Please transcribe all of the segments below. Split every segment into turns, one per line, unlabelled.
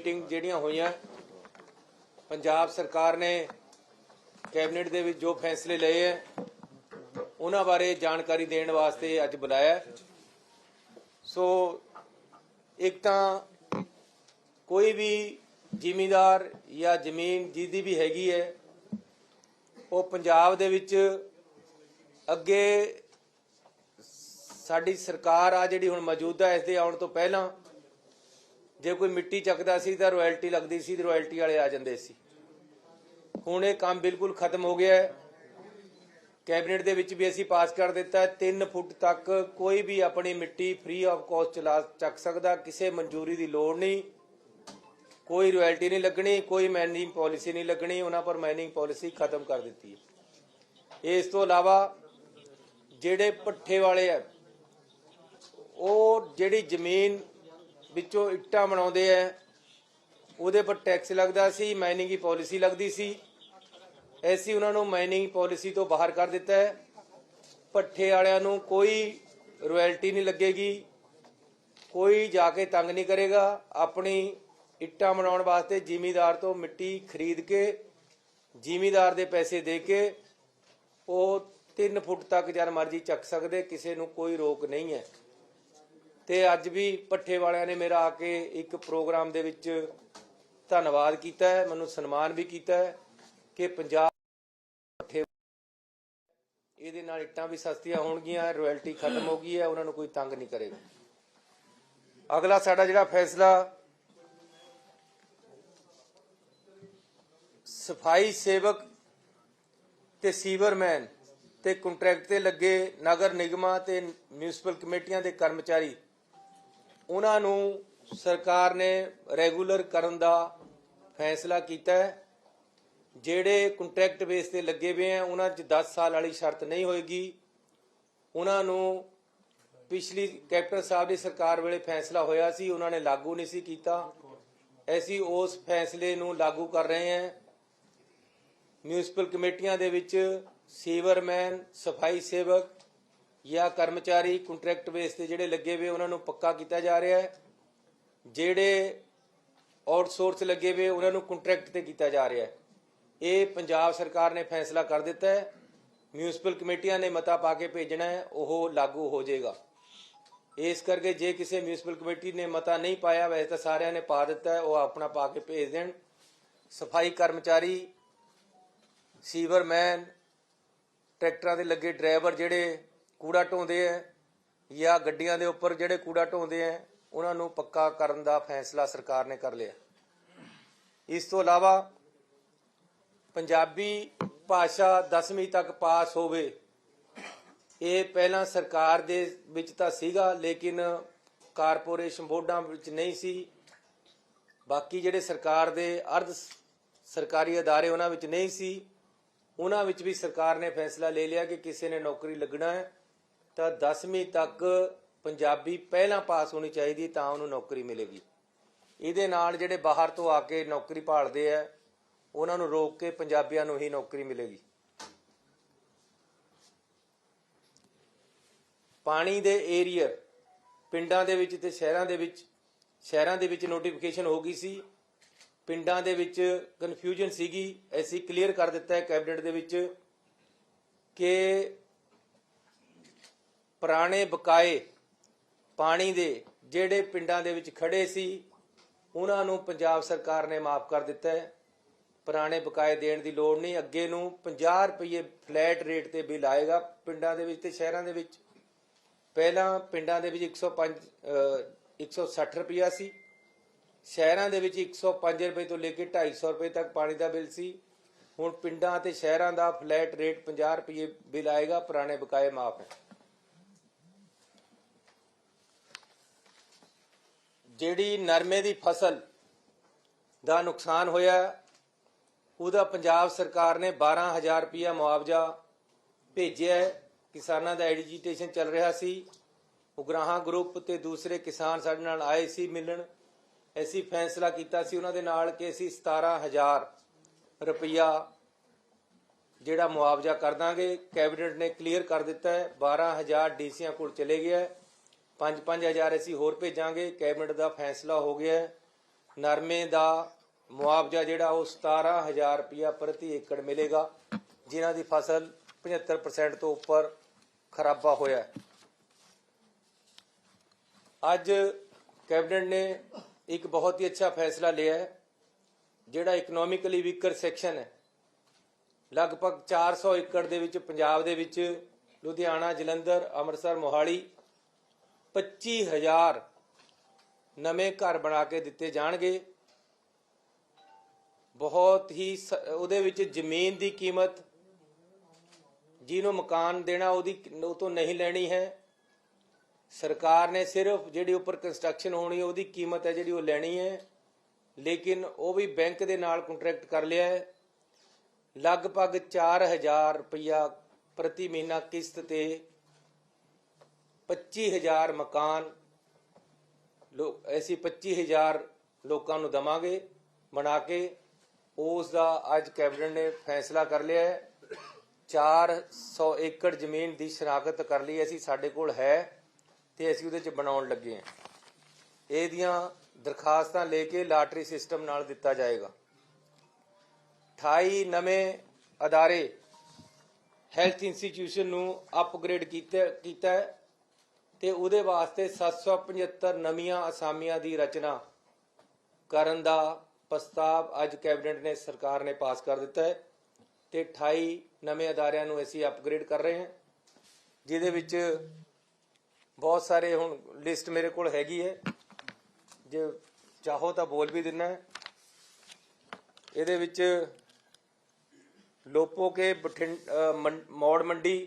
Meeting ਜਿਹੜੀਆਂ ਹੋਈਆਂ पंजाब सरकार ने कैबिनेट ਦੇ ਵਿੱਚ जो फैसले ਲਏ है ਉਹਨਾਂ ਬਾਰੇ जानकारी देने वास्ते ਅੱਜ बुलाया। सो एक ਤਾਂ कोई भी ਜ਼ਿਮੀਂਦਾਰ ਜਾਂ ਜ਼ਮੀਨ ਜਿਹਦੀ ਵੀ ਹੈਗੀ ਹੈ ਉਹ ਪੰਜਾਬ ਦੇ ਵਿੱਚ ਅੱਗੇ ਸਾਡੀ ਸਰਕਾਰ ਆ ਜਿਹੜੀ ਹੁਣ ਮੌਜੂਦਾ ਇਸ ਦੇ ਆਉਣ ਤੋਂ ਪਹਿਲਾਂ ਜੇ कोई मिट्टी ਚੱਕਦਾ ਸੀ ਤਾਂ ਰਾਇਲਟੀ लगती सी, ਰਾਇਲਟੀ वाले आ ਜਾਂਦੇ ਸੀ। ਹੁਣ ਇਹ काम बिल्कुल खत्म हो गया है। कैबिनेट ਦੇ ਵਿੱਚ भी ਅਸੀਂ पास कर दिता है 3 फुट तक कोई भी अपनी मिट्टी फ्री ऑफ कॉस्ट चला ਚੱਕ सकता, किसी मंजूरी की लोड़ नहीं, कोई रायल्टी नहीं लगनी, कोई माइनिंग पॉलिसी नहीं लगनी। उन्होंने पर माइनिंग पॉलिसी खत्म कर दी है। इस तो इलावा ਜਿਹੜੇ ਭੱਠੇ वाले है ਉਹ ਜਿਹੜੀ ਜ਼ਮੀਨ ਵਿੱਚੋਂ ਇੱਟਾਂ ਬਣਾਉਂਦੇ ਹੈ ਉਹਦੇ पर टैक्स लगता सी, माइनिंग की पॉलिसी लगती सी। ऐसी उन्होंने माइनिंग पॉलिसी तो बाहर कर दिता है। भट्ठे वालिਆਂ ਨੂੰ कोई रॉयल्टी नहीं लगेगी, कोई जाके तंग नहीं करेगा। अपनी ਇੱਟਾਂ ਬਣਾਉਣ वास्ते ਜ਼ਿਮੀਂਦਾਰ तो मिट्टी खरीद के ਜ਼ਿਮੀਂਦਾਰ ਦੇ पैसे दे के वो 3 फुट तक जब मर्जी चक सकते, किसी ਨੂੰ कोई रोक नहीं है। ਤੇ ਅੱਜ ਵੀ ਭੱਠੇ ਵਾਲਿਆਂ ਨੇ ਮੇਰਾ ਆ ਕੇ ਇੱਕ ਪ੍ਰੋਗਰਾਮ ਦੇ ਵਿੱਚ ਧੰਨਵਾਦ ਕੀਤਾ ਹੈ, ਮੈਨੂੰ ਸਨਮਾਨ ਵੀ ਕੀਤਾ ਹੈ ਕਿ ਪੰਜਾਬ ਭੱਠੇ ਇਹਦੇ ਨਾਲ ਇੱਟਾਂ ਵੀ ਸਸਤੀਆਂ ਹੋਣਗੀਆਂ, ਰਾਇਲਟੀ ਖਤਮ ਹੋ ਗਈ ਹੈ, ਉਹਨਾਂ ਨੂੰ ਕੋਈ ਤੰਗ ਨਹੀਂ ਕਰੇਗਾ। ਅਗਲਾ ਸਾਡਾ ਜਿਹੜਾ ਫੈਸਲਾ ਸਫਾਈ ਸੇਵਕ ਤੇ ਸੀਵਰਮੈਨ ਤੇ ਕੰਟਰੈਕਟ ਤੇ ਲੱਗੇ ਨਗਰ ਨਿਗਮਾਂ ਤੇ ਮਿਊਨਿਸਪਲ ਕਮੇਟੀਆਂ ਦੇ ਕਰਮਚਾਰੀ ਉਹਨਾਂ ਨੂੰ ਸਰਕਾਰ ਨੇ ਰੈਗੂਲਰ ਕਰਨ ਦਾ ਫੈਸਲਾ ਕੀਤਾ ਹੈ। ਜਿਹੜੇ ਕੰਟਰੈਕਟ ਬੇਸ ਤੇ ਲੱਗੇ ਹੋਏ ਆ ਉਹਨਾਂ 'ਚ 10 ਸਾਲ ਵਾਲੀ ਸ਼ਰਤ ਨਹੀਂ ਹੋਏਗੀ। ਉਹਨਾਂ ਨੂੰ ਪਿਛਲੀ ਕੈਪਟਨ ਸਾਹਿਬ ਦੀ ਸਰਕਾਰ ਵੇਲੇ ਫੈਸਲਾ ਹੋਇਆ ਸੀ, ਉਹਨਾਂ ਨੇ ਲਾਗੂ ਨਹੀਂ ਸੀ ਕੀਤਾ। ਅਸੀਂ ਉਸ ਫੈਸਲੇ ਨੂੰ ਲਾਗੂ ਕਰ ਰਹੇ ਹਾਂ। ਮਿਊਨਿਸਪਲ ਕਮੇਟੀਆਂ ਦੇ ਵਿੱਚ ਸੀਵਰਮੈਨ, ਸਫਾਈ ਸੇਵਕ ਜਾਂ ਕਰਮਚਾਰੀ ਕੰਟਰੈਕਟ ਬੇਸ ਤੇ ਜਿਹੜੇ ਲੱਗੇ ਹੋਏ ਉਹਨਾਂ ਨੂੰ ਪੱਕਾ ਕੀਤਾ ਜਾ ਰਿਹਾ ਹੈ। ਜਿਹੜੇ ਆਊਟਸੋਰਸ ਲੱਗੇ ਹੋਏ ਉਹਨਾਂ ਨੂੰ ਕੰਟਰੈਕਟ ਤੇ ਕੀਤਾ ਜਾ ਰਿਹਾ ਹੈ। ਇਹ ਪੰਜਾਬ ਸਰਕਾਰ ਨੇ ਫੈਸਲਾ ਕਰ ਦਿੱਤਾ ਹੈ। ਮਿਊਨਿਸਪਲ ਕਮੇਟੀਆਂ ਨੇ ਮਤਾ ਪਾ ਕੇ ਭੇਜਣਾ ਹੈ, ਉਹ ਲਾਗੂ ਹੋ ਜਾਏਗਾ। ਇਸ ਕਰਕੇ ਜੇ ਕਿਸੇ ਮਿਊਨਿਸਪਲ ਕਮੇਟੀ ਨੇ ਮਤਾ ਨਹੀਂ ਪਾਇਆ, ਵੈਸੇ ਤਾਂ ਸਾਰਿਆਂ ਨੇ ਪਾ ਦਿੱਤਾ ਹੈ, ਉਹ ਆਪਣਾ ਪਾ ਕੇ ਭੇਜ ਦੇਣ। ਸਫਾਈ ਕਰਮਚਾਰੀ, ਸੀਵਰਮੈਨ, ਟਰੈਕਟਰਾਂ ਦੇ ਲੱਗੇ ਡਰਾਈਵਰ ਜਿਹੜੇ ਕੂੜਾ ਢੋਂਦੇ ਹੈ ਜਾਂ ਗੱਡੀਆਂ ਦੇ ਉੱਪਰ ਜਿਹੜੇ ਕੂੜਾ ਢੋਂਦੇ ਹੈ ਉਹਨਾਂ ਨੂੰ ਪੱਕਾ ਕਰਨ ਦਾ ਫੈਸਲਾ ਸਰਕਾਰ ਨੇ ਕਰ ਲਿਆ। ਇਸ ਤੋਂ ਇਲਾਵਾ ਪੰਜਾਬੀ ਭਾਸ਼ਾ 10ਵੀਂ ਤੱਕ ਪਾਸ ਹੋਵੇ, ਇਹ ਪਹਿਲਾਂ ਸਰਕਾਰ ਦੇ ਵਿੱਚ ਤਾਂ ਸੀਗਾ ਲੇਕਿਨ ਕਾਰਪੋਰੇਸ਼ਨ ਬੋਰਡਾਂ ਵਿੱਚ ਨਹੀਂ ਸੀ। ਬਾਕੀ ਜਿਹੜੇ ਸਰਕਾਰ ਦੇ ਅਰਧ ਸਰਕਾਰੀ ਅਦਾਰੇ ਉਹਨਾਂ ਵਿੱਚ ਨਹੀਂ ਸੀ। ਉਹਨਾਂ ਵਿੱਚ ਵੀ ਸਰਕਾਰ ਨੇ ਫੈਸਲਾ ਲੈ ਲਿਆ ਕਿ ਕਿਸੇ ਨੇ ਨੌਕਰੀ ਲੱਗਣਾ ਹੈ ਤਾਂ 10ਵੀਂ ਤੱਕ ਪੰਜਾਬੀ ਪਹਿਲਾਂ ਪਾਸ ਹੋਣੀ ਚਾਹੀਦੀ ਤਾਂ ਉਹਨੂੰ ਨੌਕਰੀ ਮਿਲੇਗੀ। ਇਹਦੇ ਨਾਲ ਜਿਹੜੇ ਬਾਹਰ ਤੋਂ ਆ ਕੇ ਨੌਕਰੀ ਭਾਲਦੇ ਆ ਉਹਨਾਂ ਨੂੰ ਰੋਕ ਕੇ ਪੰਜਾਬੀਆਂ ਨੂੰ ਹੀ ਨੌਕਰੀ ਮਿਲੇਗੀ। ਪਾਣੀ ਦੇ ਏਰੀਆ ਪਿੰਡਾਂ ਦੇ ਵਿੱਚ ਤੇ ਸ਼ਹਿਰਾਂ ਦੇ ਵਿੱਚ ਨੋਟੀਫਿਕੇਸ਼ਨ ਹੋ ਗਈ ਸੀ। ਪਿੰਡਾਂ ਦੇ ਵਿੱਚ ਕਨਫਿਊਜ਼ਨ ਸੀਗੀ, ਅਸੀਂ ਕਲੀਅਰ ਕਰ ਦਿੱਤਾ ਹੈ ਕੈਬਨਿਟ ਦੇ ਵਿੱਚ ਕਿ ਪੁਰਾਣੇ ਬਕਾਏ ਪਾਣੀ ਦੇ ਜਿਹੜੇ ਪਿੰਡਾਂ ਦੇ ਵਿੱਚ ਖੜੇ ਸੀ ਉਹਨਾਂ ਨੂੰ ਪੰਜਾਬ ਸਰਕਾਰ ਨੇ ਮਾਫ ਕਰ ਦਿੱਤਾ ਹੈ। ਪੁਰਾਣੇ ਬਕਾਏ ਦੇਣ ਦੀ ਲੋੜ ਨਹੀਂ। ਅੱਗੇ ਨੂੰ 50 ਰੁਪਏ ਫਲੈਟ ਰੇਟ ਤੇ ਬਿੱਲ ਆਏਗਾ ਪਿੰਡਾਂ ਦੇ ਵਿੱਚ ਤੇ ਸ਼ਹਿਰਾਂ ਦੇ ਵਿੱਚ। ਪਹਿਲਾਂ ਪਿੰਡਾਂ ਦੇ ਵਿੱਚ 160 ਰੁਪਇਆ ਸੀ, ਸ਼ਹਿਰਾਂ ਦੇ ਵਿੱਚ 105 ਰੁਪਏ ਤੋਂ ਲੈ ਕੇ 250 ਰੁਪਏ ਤੱਕ ਪਾਣੀ ਦਾ ਬਿੱਲ ਸੀ। ਹੁਣ ਪਿੰਡਾਂ ਤੇ ਸ਼ਹਿਰਾਂ ਦਾ ਫਲੈਟ ਰੇਟ 50 ਰੁਪਏ ਬਿੱਲ ਆਏਗਾ, ਪੁਰਾਣੇ ਬਕਾਏ ਮਾਫ ਹੈ। ਜਿਹੜੀ ਨਰਮੇ ਦੀ ਫਸਲ ਦਾ ਨੁਕਸਾਨ ਹੋਇਆ ਉਹਦਾ ਪੰਜਾਬ ਸਰਕਾਰ ਨੇ 12,000 ਰੁਪਇਆ ਮੁਆਵਜ਼ਾ ਭੇਜਿਆ ਹੈ। ਕਿਸਾਨਾਂ ਦਾ ਐਜੀਟੇਸ਼ਨ ਚੱਲ ਰਿਹਾ ਸੀ। ਉਗਰਾਹਾਂ ਗਰੁੱਪ ਤੇ ਦੂਸਰੇ ਕਿਸਾਨ ਸਾਡੇ ਨਾਲ ਆਏ ਸੀ ਮਿਲਣ। ਅਸੀਂ ਫੈਸਲਾ ਕੀਤਾ ਸੀ ਉਹਨਾਂ ਦੇ ਨਾਲ ਕਿ ਅਸੀਂ 17,000 ਰੁਪਇਆ ਜਿਹੜਾ ਮੁਆਵਜ਼ਾ ਕਰ ਦਾਂਗੇ। ਕੈਬਨਿਟ ਨੇ ਕਲੀਅਰ ਕਰ ਦਿੱਤਾ ਹੈ। 12,000 ਡੀਸੀਆਂ ਕੋਲ ਚਲੇ ਗਿਆ। 5-5 ਹਜ਼ਾਰ ਅਸੀਂ ਹੋਰ ਭੇਜਾਂਗੇ। ਕੈਬਨਿਟ ਦਾ ਫੈਸਲਾ ਹੋ ਗਿਆ। नरमे का मुआवजा जिहड़ा वो 17,000 रुपया प्रति एकड़ मिलेगा, जिन्हां दी फसल 75% तो उपर खराबा होया है। अज कैबिनेट ने एक बहुत ही अच्छा फैसला लिया है, जिहड़ा इकनोमिकली वीकर सैक्शन है, लगभग 400 एकड़ दे विच पंजाब दे विच लुधियाना, जलंधर, अमृतसर, मोहाली 25,000 नवे घर बना के दिते जाणगे। बहुत ही उहदे विच जमीन की कीमत जिन्हों मकान देना वो तो नहीं लेनी है, सरकार ने सिर्फ जिहड़ी उपर कंस्ट्रक्शन होनी है उहदी कीमत है जिहड़ी वो लेनी है, लेकिन वो भी बैंक के नाल कंट्रैक्ट कर लिया है। लगभग 4,000 रुपया प्रति महीना किस्त ते 25,000 मकान ऐसी 25,000 लोगों को दवांगे बना के। उसका अज कैबिनेट ने फैसला कर लिया है। 400 एकड़ जमीन की शनाख्त कर ली असी, साडे कोल है ते असी उहदे च बनाउण लगे हैं। इहदियां दरखास्तां लेके लाटरी सिस्टम नाल दिता जाएगा। 28 नवे अदारे हैल्थ इंस्टीट्यूशन नूं अपग्रेड कीता है ते उहदे वास्ते 775 नवीआं असामियां दी रचना करन दा प्रस्ताव अज कैबिनेट ने सरकार ने पास कर दिता है ते 28 नवे अदारियां नूं असीं अपग्रेड कर रहे हैं, जिहदे विच बहुत सारे हुण लिस्ट मेरे कोल हैगी है, जे चाहो तो बोल भी दिना है। इहदे विच लोपो के मौड़ मंडी,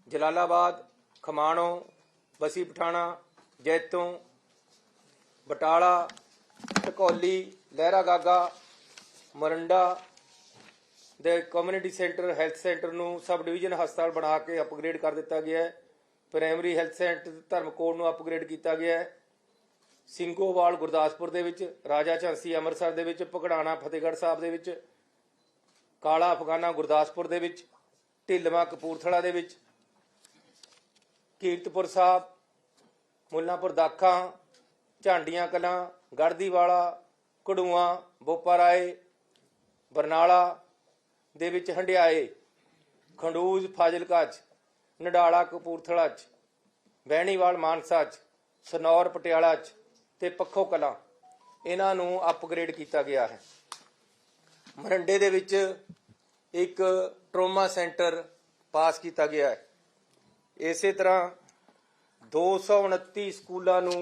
जलालाबाद, खमाणों, बसी पठाणा, जैतों, बटाला, ढकौली, लहरा गागा, मरंडा दे कम्यूनिटी सेंटर हैल्थ सेंटर नूं सब डिवीजन हस्पताल बना के अपग्रेड कर दिता गया है। प्राइमरी हैल्थ सेंटर धर्मकोट नूं अपग्रेड किया गया है। ਸਿੰਘੋਵਾਲ गुरदासपुर दे विच, राजा झांसी अमृतसर दे विच, भगड़ाना फतेहगढ़ साहब दे विच, काला अफगाना गुरदासपुर दे विच, ढिलवां कपूरथला दे विच, कीरतपुर साहब, मुल्लांपुर दाखा, झांडियां कलां, गढ़दीवाला, घड़ूआं, बोपाराए, बरनाला दे विच, हंडियाए, खंडूज फाजिलका च, नडाला कपूरथला च, बहणीवाल मानसा च, सनौर पटियाला च ते पक्खो कलां, इन्हां नूं अपग्रेड किया गया है। मरंडे दे विच एक ट्रोमा सेंटर पास किया गया है। इस तरह 229 स्कूलों नूं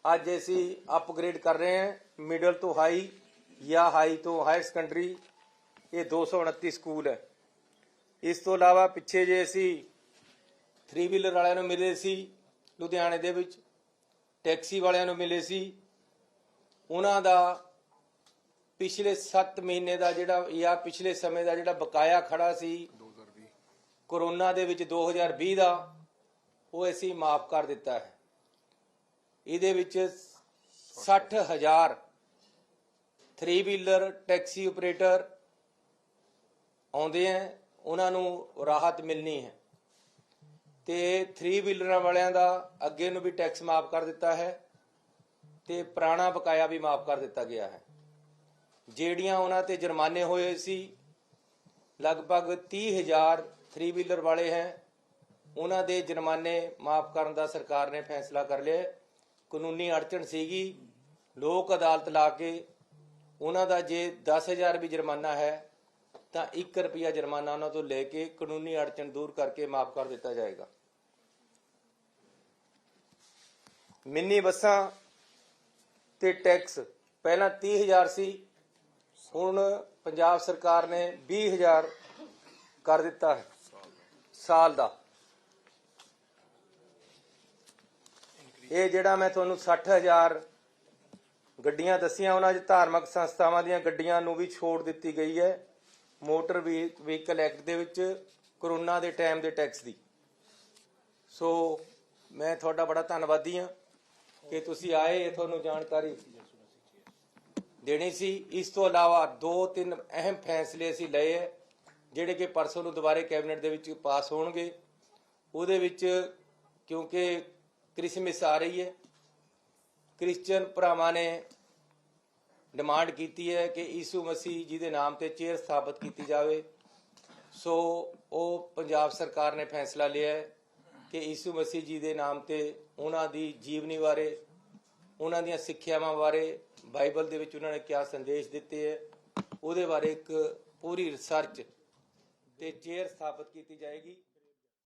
अज असी अपग्रेड कर रहे हैं, मिडल तो हाई या हाई तो हायर सकैंडरी, ये 229 स्कूल है। इस तो इलावा पिछे जे असी 3 व्हीलर वालियां नूं मिले सी लुधियाने दे विच, टैक्सी वालियां नूं मिले सी, उन्हां दा पिछले 7 महीने का जिहड़ा या पिछले समय का जिहड़ा बकाया खड़ा सी कोरोना दे विच 2020 का, वो असीं माफ कर दिता है। इहदे विच 60,000 3 व्हीलर टैक्सी ऑपरेटर आउंदे हैं, उन्हां नूं राहत मिलनी है ते 3 व्हीलर वालियां दा अगे नूं भी टैक्स माफ कर दिता है ते पुराना बकाया भी माफ कर दिता गया है। ਜਿਹੜੀਆਂ ਉਹਨਾਂ ਤੇ जुर्माने होए सी लगभग 30,000 3 व्हीलर वाले हैं, ਉਹਨਾਂ ਦੇ जुर्माने माफ करने का सरकार ने फैसला कर लिया। कानूनी अड़चन सीगी, लोक अदालत ला के ਉਹਨਾਂ ਦਾ जे 10,000 भी जुर्माना है तो 1 रुपया जुर्माना ਉਹਨਾਂ ਤੋਂ ਲੈ ਕੇ कानूनी अड़चन दूर करके माफ कर दिता जाएगा। मिनी बसां ते टैक्स पहला 30,000 सी, हुण पंजाब सरकार ने 20,000 कर दिता है साल का। ये जिहड़ा मैं तुहानूं 60,000 गड्डियां दसियां, उन्हां 'च धार्मिक संस्थावां दीयां गड्डियां नूं भी छूट दित्ती गई है motor vehicle act they which corona के टाइम के टैक्स की। सो मैं तुहाडा बड़ा धन्नवादी हाँ कि तुसीं आए, तुहानूं जानकारी देनी सी। इस तो इलावा 2-3 अहम फैसले असीं लए है जिहड़े कि परसों नूं दुबारे कैबिनेट दे विच पास होणगे। उहदे विच क्योंकि क्रिसमस आ रही है, क्रिश्चियन भरावां ने ਡਿਮਾਂਡ ਕੀਤੀ ਹੈ ਕਿ ਯਿਸੂ ਮਸੀਹ ਜੀ ਦੇ ਨਾਮ ਤੇ ਚੇਅਰ ਸਥਾਪਿਤ ਕੀਤੀ ਜਾਵੇ। ਸੋ ਉਹ ਪੰਜਾਬ ਸਰਕਾਰ ਨੇ ਫੈਸਲਾ ਲਿਆ ਹੈ ਕਿ ਯਿਸੂ ਮਸੀਹ ਜੀ ਦੇ ਨਾਮ ਤੇ ਉਹਨਾਂ ਦੀ ਜੀਵਨੀ ਬਾਰੇ, ਉਹਨਾਂ ਦੀਆਂ ਸਿੱਖਿਆਵਾਂ ਬਾਰੇ, ਬਾਈਬਲ ਦੇ ਵਿੱਚ ਉਹਨਾਂ ਨੇ ਕਿਆ ਸੰਦੇਸ਼ ਦਿੱਤੇ ਹੈ, ਉਹਦੇ ਬਾਰੇ ਇੱਕ ਪੂਰੀ ਰਿਸਰਚ ਤੇ ਚੇਅਰ ਸਥਾਪਿਤ ਕੀਤੀ ਜਾਏਗੀ।